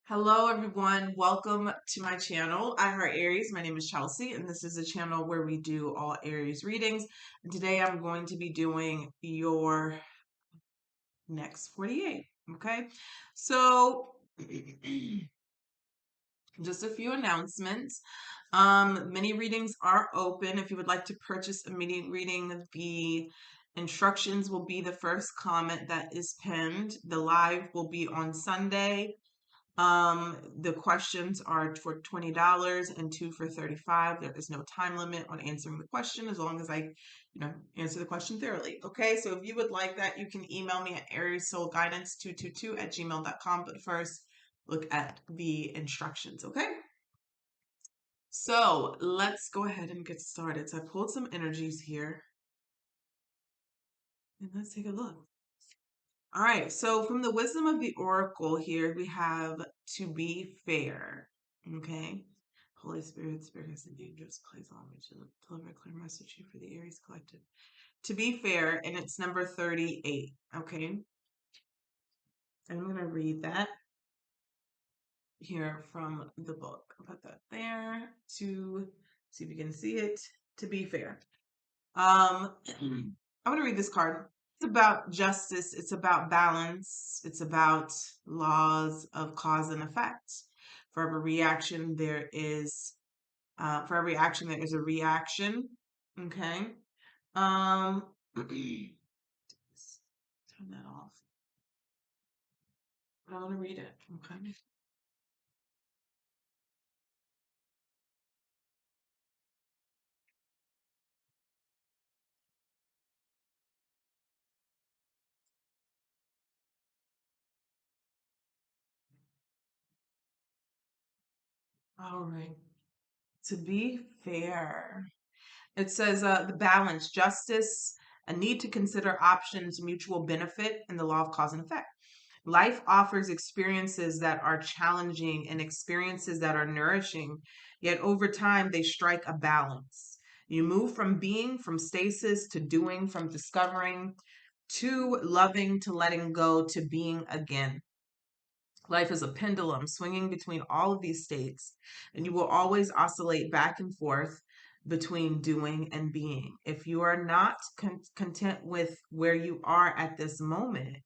Hello, everyone. Welcome to my channel. I Heart Aries. My name is Chelsea, and this is a channel where we do all Aries readings. And today I'm going to be doing your next 48. Okay, so just a few announcements. Mini readings are open. If you would like to purchase a mini reading, the instructions will be the first comment that is pinned. The live will be on Sunday. The questions are for $20 and two for $35. There is no time limit on answering the question as long as I, answer the question thoroughly. Okay, so if you would like that, you can email me at ariessoulguidance222@gmail.com. But first, look at the instructions, okay? So let's go ahead and get started. So I pulled some energies here, and let's take a look. All right, so from the wisdom of the oracle here, we have to be fair. Okay. Holy Spirit, Spirit has and angels, please allow me to deliver a clear message here for the Aries collective. To be fair, and it's number 38. Okay. I'm going to read that here from the book. I'll put that there to see if you can see it. To be fair. I'm going to read this card. It's about justice. It's about balance. It's about laws of cause and effect. For every reaction, there is a reaction. Okay. Turn that off. I want to read it. Okay. All right. To be fair, it says the balance, justice, a need to consider options, mutual benefit, and the law of cause and effect. Life offers experiences that are challenging and experiences that are nourishing, yet over time they strike a balance. You move from being, from stasis, to doing, from discovering, to loving, to letting go, to being again. Life is a pendulum swinging between all of these states, and you will always oscillate back and forth between doing and being. If you are not content with where you are at this moment,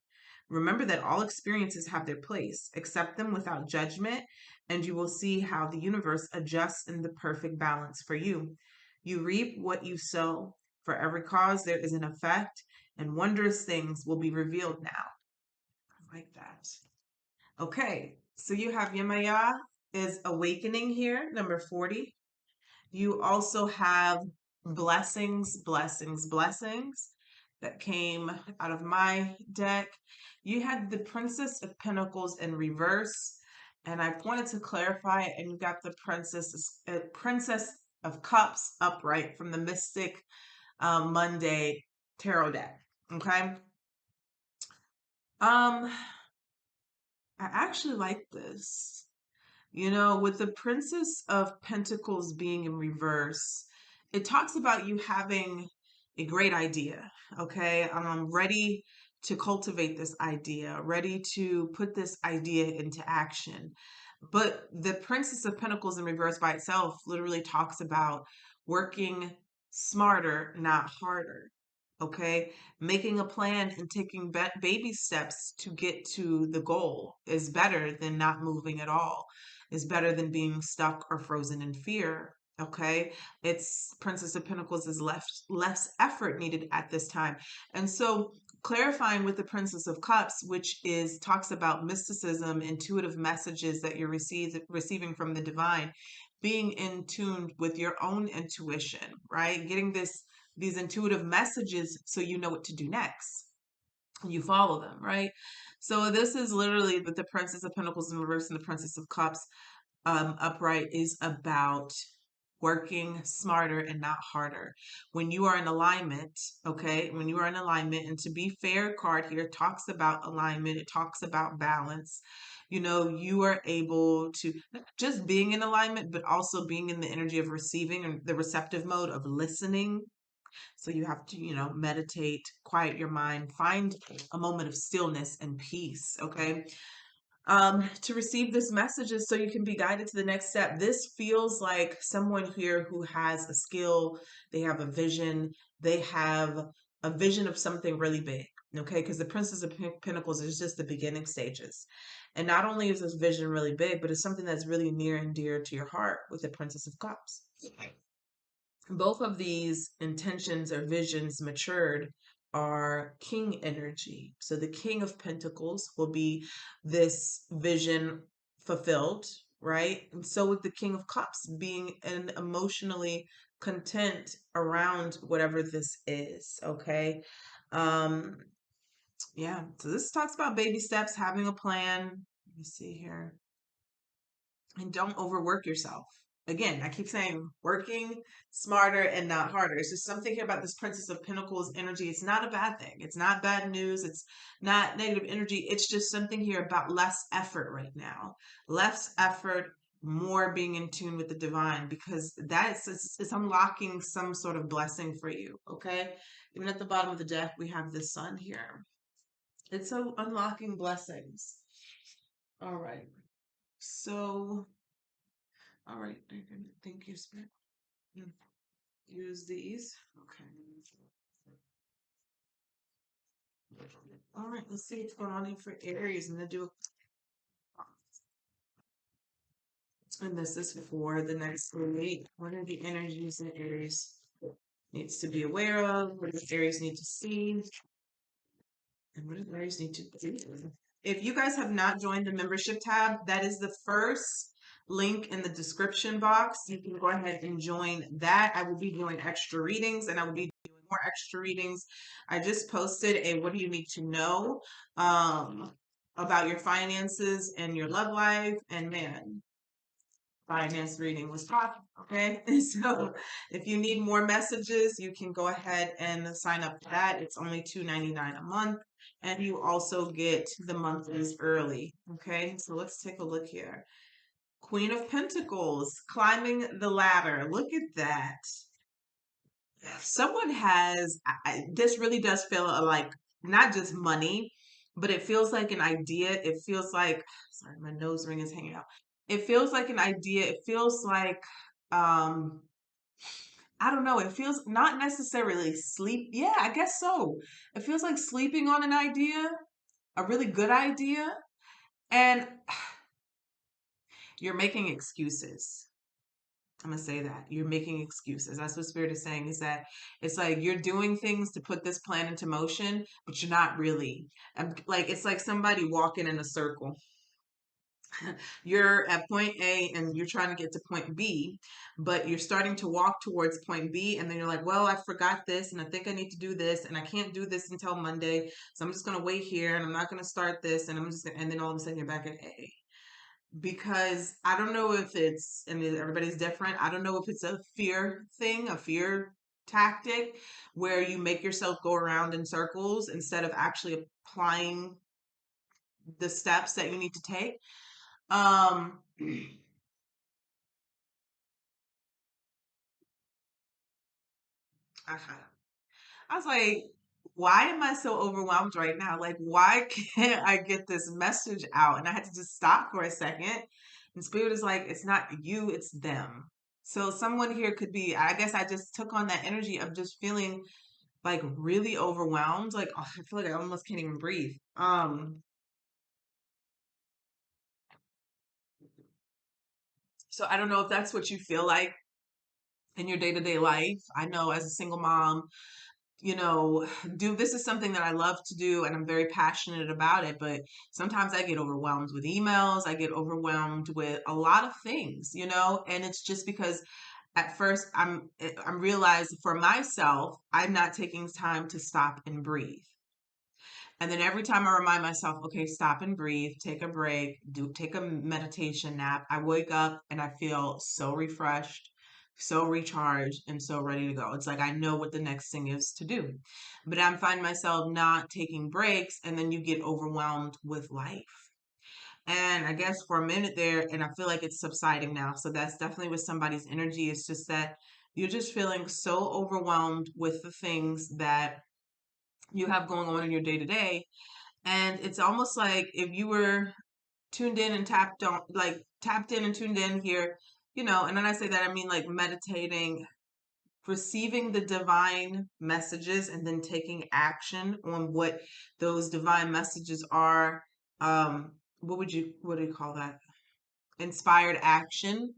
remember that all experiences have their place. Accept them without judgment, and you will see how the universe adjusts in the perfect balance for you. You reap what you sow. For every cause, there is an effect, and wondrous things will be revealed now. I like that. Okay, so you have Yemaya is awakening here, number 40. You also have blessings, blessings, blessings that came out of my deck. You had the Princess of Pentacles in reverse, and I wanted to clarify it, and you got the Princess of Cups upright from the Mystic Monday tarot deck. Okay. I actually like this. With the Princess of Pentacles being in reverse, it talks about you having a great idea, okay? I'm ready to cultivate this idea, ready to put this idea into action. But the Princess of Pentacles in reverse by itself literally talks about working smarter, not harder. Okay, making a plan and taking baby steps to get to the goal is better than not moving at all, is better than being stuck or frozen in fear. Okay, it's Princess of Pentacles is less effort needed at this time. And so clarifying with the Princess of Cups, which is talks about mysticism, intuitive messages that you're receiving from the divine, being in tune with your own intuition, right? Getting these intuitive messages so you know what to do next. You follow them, right? So this is literally with the Princess of Pentacles in reverse and the Princess of Cups upright is about working smarter and not harder. When you are in alignment, okay, when you are in alignment, and to be fair card here talks about alignment, it talks about balance. You are able to not just being in alignment, but also being in the energy of receiving and the receptive mode of listening. So you have to, meditate, quiet your mind, find a moment of stillness and peace, okay? to receive this messages so you can be guided to the next step. This feels like someone here who has a skill, they have a vision, they have a vision of something really big. Okay, because the Princess of Pentacles is just the beginning stages. And not only is this vision really big, but it's something that's really near and dear to your heart with the Princess of Cups. Both of these intentions or visions matured are king energy. So the King of Pentacles will be this vision fulfilled, right? And so with the King of Cups being an emotionally content around whatever this is, okay? Um, yeah, so this talks about baby steps, having a plan. Let me see here. And don't overwork yourself. Again, I keep saying working smarter and not harder. It's just something here about this Princess of Pentacles energy. It's not a bad thing. It's not bad news. It's not negative energy. It's just something here about less effort right now. Less effort, more being in tune with the divine, because it's unlocking some sort of blessing for you. Okay. Even at the bottom of the deck, we have the sun here. It's so unlocking blessings. All right. So all right, thank you, Smith. Use these. Okay. All right, let's see what's going on here for Aries. I'm gonna do and this is for the next week. What are the energies that Aries needs to be aware of? What does Aries need to see? And what does Aries need to do? If you guys have not joined the membership tab, that is the first link in the description box. You can go ahead and join that. I will be doing extra readings and I will be doing more extra readings. I just posted a what do you need to know about your finances and your love life. And man, finance reading was popping. Okay. So if you need more messages, you can go ahead and sign up for that. It's only $2.99 a month. And you also get the monthlies early. Okay. So let's take a look here. Queen of Pentacles, climbing the ladder. Look at that. Someone has, this really does feel like not just money, but it feels like an idea. It feels like, sorry, my nose ring is hanging out. It feels like an idea. It feels like, um, I don't know. It feels not necessarily sleep. Yeah, I guess so. It feels like sleeping on an idea, a really good idea, and you're making excuses. I'm gonna say that you're making excuses. That's what Spirit is saying, is that it's like you're doing things to put this plan into motion, but you're not really. Like it's like somebody walking in a circle. You're at point A and you're trying to get to point B, but you're starting to walk towards point B, and then you're like, well, I forgot this, and I think I need to do this, and I can't do this until Monday, so I'm just gonna wait here, and I'm not gonna start this, and and then all of a sudden you're back at A. Because I don't know if it's, and everybody's different. I don't know if it's a fear thing, a fear tactic where you make yourself go around in circles instead of actually applying the steps that you need to take. Um, I was like, why am I so overwhelmed right now? Like, why can't I get this message out? And I had to just stop for a second. And Spirit is like, it's not you, it's them. So someone here could be, I guess I just took on that energy of just feeling like really overwhelmed. Like, oh, I feel like I almost can't even breathe. So I don't know if that's what you feel like in your day-to-day life. I know as a single mom, you know, do this is something that I love to do and I'm very passionate about it, but sometimes I get overwhelmed with emails, I get overwhelmed with a lot of things, you know, and it's just because at first I'm realized for myself, I'm not taking time to stop and breathe. And then every time I remind myself, okay, stop and breathe, take a break, take a meditation nap, I wake up and I feel so refreshed, so recharged, and so ready to go. It's like I know what the next thing is to do. But I'm finding myself not taking breaks, and then you get overwhelmed with life. And I guess for a minute there, and I feel like it's subsiding now. So that's definitely with somebody's energy. It's just that you're just feeling so overwhelmed with the things that you have going on in your day to day, and it's almost like if you were tuned in and tapped on, like tapped in and tuned in here, and when I say that, I mean like meditating, receiving the divine messages, and then taking action on what those divine messages are. What do you call that? Inspired action.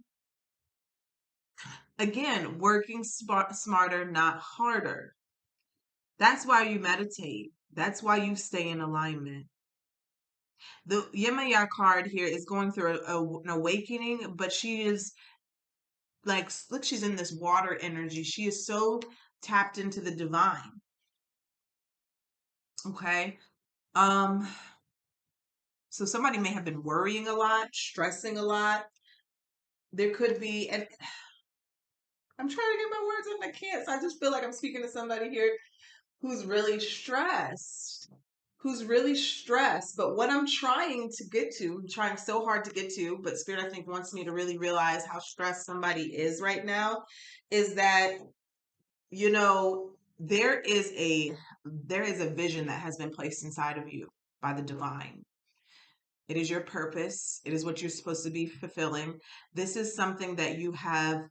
Again, working smarter, not harder. That's why you meditate. That's why you stay in alignment. The Yemaya card here is going through an awakening, but she is like, look, she's in this water energy. She is so tapped into the divine. Okay. Um, so somebody may have been worrying a lot, stressing a lot. There could be, and I'm trying to get my words out, and I can't. So I just feel like I'm speaking to somebody here who's really stressed, But what I'm trying to get to, I'm trying so hard to get to, but Spirit, I think, wants me to really realize how stressed somebody is right now, is that, you know, there is a vision that has been placed inside of you by the divine. It is your purpose. It is what you're supposed to be fulfilling. This is something that you have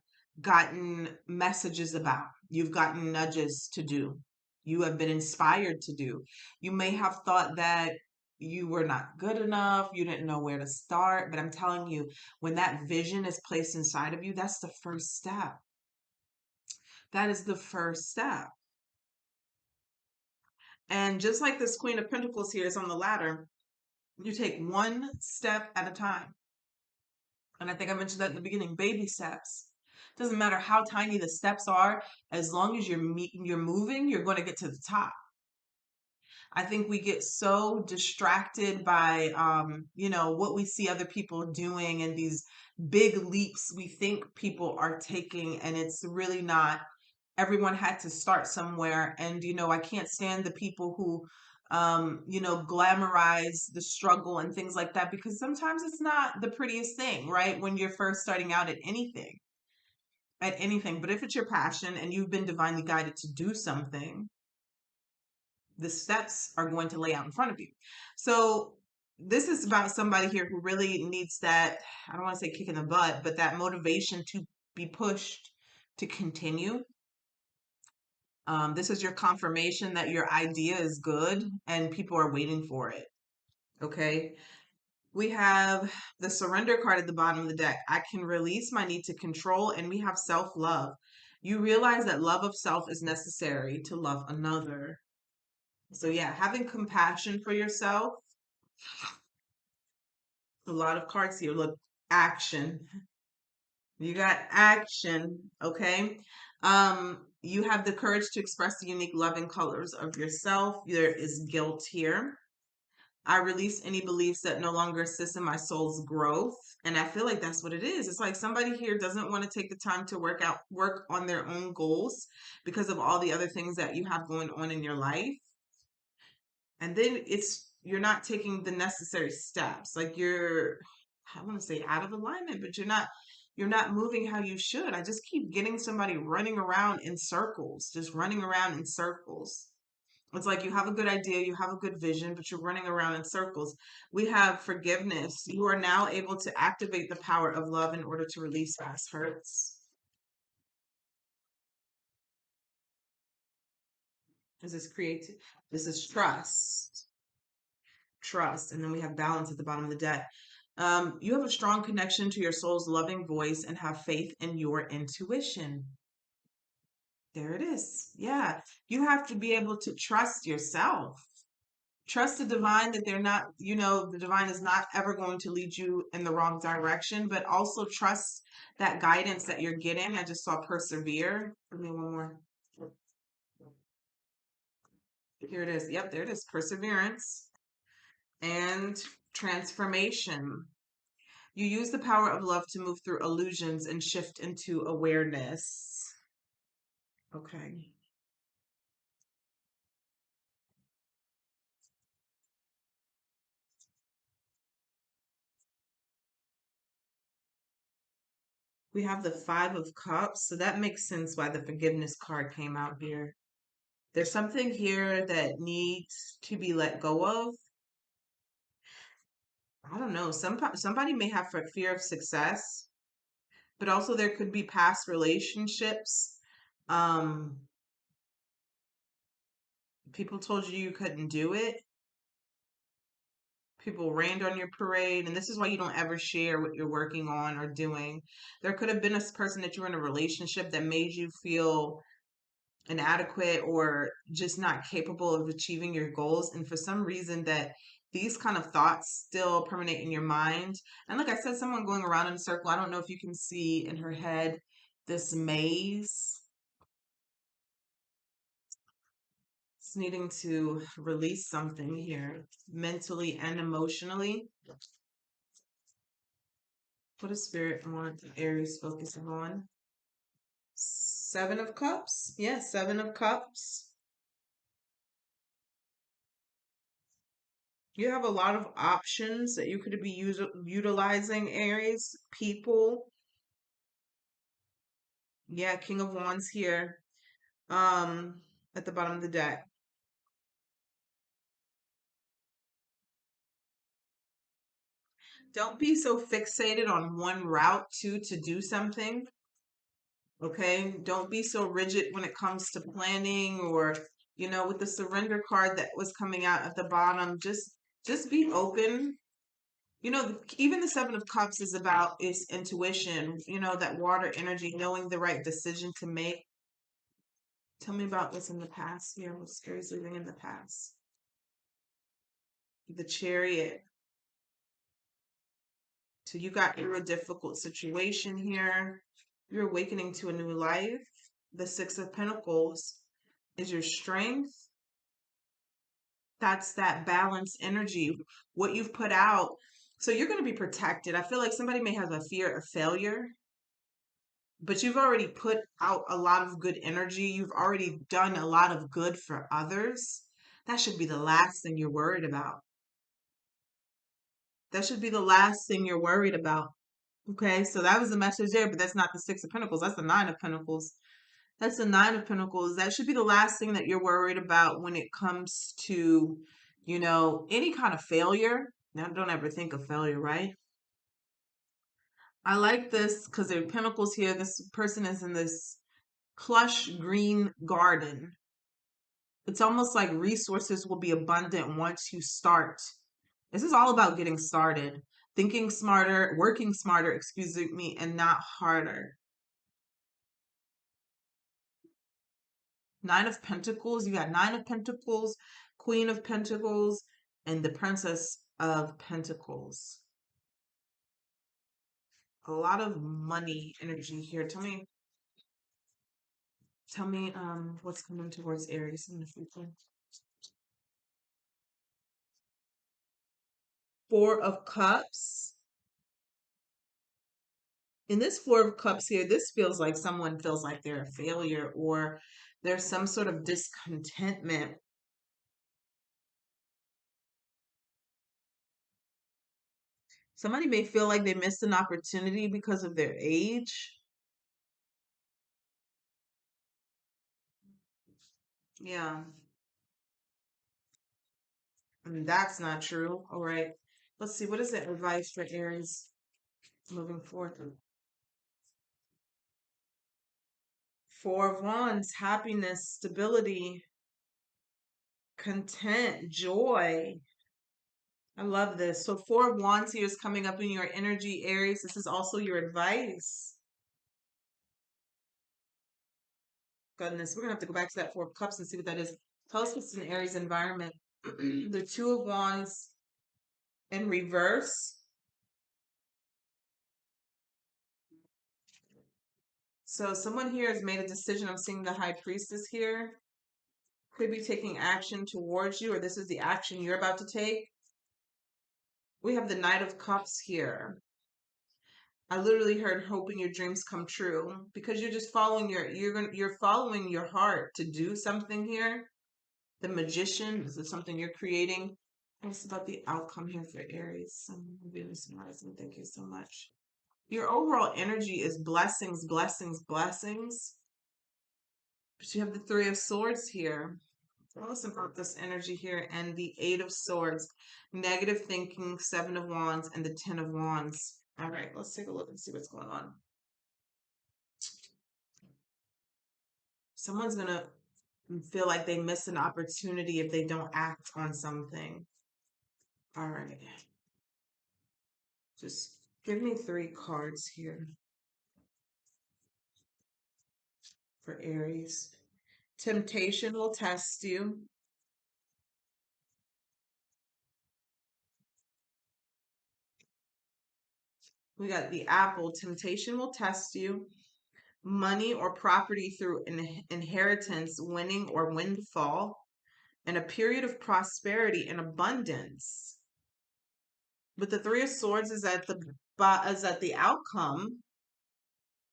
gotten messages about. You've gotten nudges to do. You have been inspired to do. You may have thought that you were not good enough. You didn't know where to start. But I'm telling you, when that vision is placed inside of you, that's the first step. That is the first step. And just like this Queen of Pentacles here is on the ladder, you take one step at a time. And I think I mentioned that in the beginning, baby steps. Doesn't matter how tiny the steps are, as long as you're moving, you're going to get to the top. I think we get so distracted by, what we see other people doing and these big leaps we think people are taking, and it's really not. Everyone had to start somewhere, and I can't stand the people who, glamorize the struggle and things like that, because sometimes it's not the prettiest thing, right? When you're first starting out at anything. But if it's your passion and you've been divinely guided to do something, the steps are going to lay out in front of you. So this is about somebody here who really needs that, I don't want to say kick in the butt, but that motivation to be pushed to continue. This is your confirmation that your idea is good and people are waiting for it. Okay. We have the surrender card at the bottom of the deck. I can release my need to control, and we have self-love. You realize that love of self is necessary to love another. So yeah, having compassion for yourself. A lot of cards here. Look, action. You got action, okay? You have the courage to express the unique loving colors of yourself. There is guilt here. I release any beliefs that no longer assist in my soul's growth. And I feel like that's what it is. It's like somebody here doesn't want to take the time to work on their own goals because of all the other things that you have going on in your life. And then you're not taking the necessary steps. Like I want to say out of alignment, but you're not moving how you should. I just keep getting somebody running around in circles, just running around in circles. It's like you have a good idea, you have a good vision, but you're running around in circles. We have forgiveness. You are now able to activate the power of love in order to release past hurts. This is creative. This is trust. Trust. And then we have balance at the bottom of the deck. You have a strong connection to your soul's loving voice and have faith in your intuition. There it is. Yeah. You have to be able to trust yourself. Trust the divine, that they're not, the divine is not ever going to lead you in the wrong direction, but also trust that guidance that you're getting. I just saw persevere. Give me one more. Here it is. Yep, there it is. Perseverance and transformation. You use the power of love to move through illusions and shift into awareness. Okay. We have the Five of Cups, so that makes sense why the forgiveness card came out here. There's something here that needs to be let go of. I don't know. Somebody may have fear of success, but also there could be past relationships. Um, People told you you couldn't do it. People rained on your parade, and this is why you don't ever share what you're working on or doing. There could have been a person that you were in a relationship that made you feel inadequate or just not capable of achieving your goals. And for some reason that these kind of thoughts still permeate in your mind. And like I said, someone going around in a circle, I don't know if you can see in her head this maze. It's needing to release something here mentally and emotionally. What does spirit want Aries focusing on? Seven of Cups. Yes, Seven of Cups. You have a lot of options that you could be utilizing, Aries. People. Yeah, King of Wands here. At the bottom of the deck. Don't be so fixated on one route to do something. Okay? Don't be so rigid when it comes to planning or, with the surrender card that was coming out at the bottom, just be open. Even the Seven of Cups is about is intuition, that water energy, knowing the right decision to make. Tell me about what's in the past here. What's Aries living in the past? The Chariot. So you got through a difficult situation here. You're awakening to a new life. The Six of Pentacles is your strength. That's that balanced energy. What you've put out. So you're going to be protected. I feel like somebody may have a fear of failure, but you've already put out a lot of good energy. You've already done a lot of good for others. That should be the last thing you're worried about. That should be the last thing you're worried about. Okay, so that was the message there, but that's not the Six of Pentacles. That's the Nine of Pentacles. That's the Nine of Pentacles. That should be the last thing that you're worried about when it comes to, any kind of failure. Now, don't ever think of failure, right? I like this because there are pentacles here. This person is in this plush green garden. It's almost like resources will be abundant once you start. This is all about getting started, thinking smarter, working smarter, excuse me, and not harder. Nine of Pentacles, you got Nine of Pentacles, Queen of Pentacles, and the Princess of Pentacles. A lot of money energy here. Tell me, what's coming towards Aries in the future. Four of Cups. In this Four of Cups here, this feels like someone feels like they're a failure or there's some sort of discontentment. Somebody may feel like they missed an opportunity because of their age. Yeah, and that's not true. All right. Let's see. What is the advice for Aries moving forward? Four of Wands, happiness, stability, content, joy. I love this. So Four of Wands here is coming up in your energy, Aries. This is also your advice. Goodness, we're gonna have to go back to that Four of Cups and see what that is. Tell us what's an Aries environment. The Two of Wands in reverse. So someone here has made a decision. I'm seeing the High Priestess here. Could be taking action towards you, or this is the action you're about to take. We have the Knight of Cups here. I literally heard hoping your dreams come true because you're just following you're following your heart to do something here. The Magician, this is something you're creating. What's about the outcome here for Aries? Venus and Rising, thank you so much. Your overall energy is blessings, blessings, blessings. But you have the Three of Swords here. Tell us about this energy here and the Eight of Swords, negative thinking, Seven of Wands, and the Ten of Wands. All right, let's take a look and see what's going on. Someone's gonna feel like they miss an opportunity if they don't act on something. All right. Just give me 3 cards here for Aries. Temptation will test you. We got the Apple. Temptation will test you. Money or property through inheritance, winning or windfall, and a period of prosperity and abundance. But the Three of Swords is at the outcome.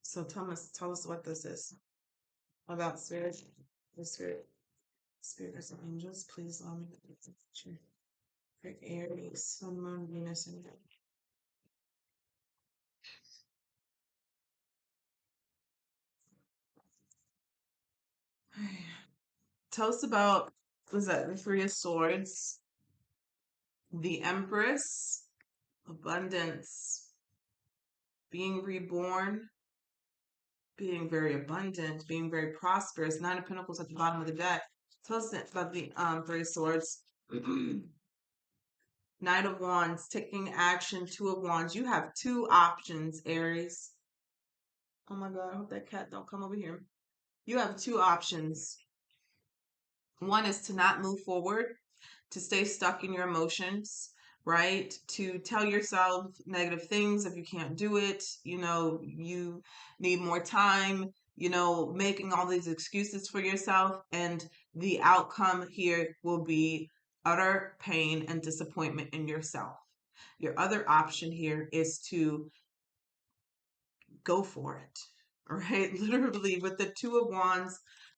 So tell us what this is about spirit, the spirits and angels. Please allow me to picture for Aries, Sun, Moon, Venus, and tell us about was that the Three of Swords, the Empress, abundance, being reborn, being very abundant, being very prosperous. Nine of Pentacles at the bottom of the deck. Tell us about the Three of Swords. Knight of Wands, taking action. Two of Wands. You have 2 options, Aries. Oh my God, I hope that cat don't come over here. You have 2 options. One is to not move forward, to stay stuck in your emotions, right? To tell yourself negative things if you can't do it, you need more time, making all these excuses for yourself. And the outcome here will be utter pain and disappointment in yourself. Your other option here is to go for it, right? Literally, with the Two of Wands,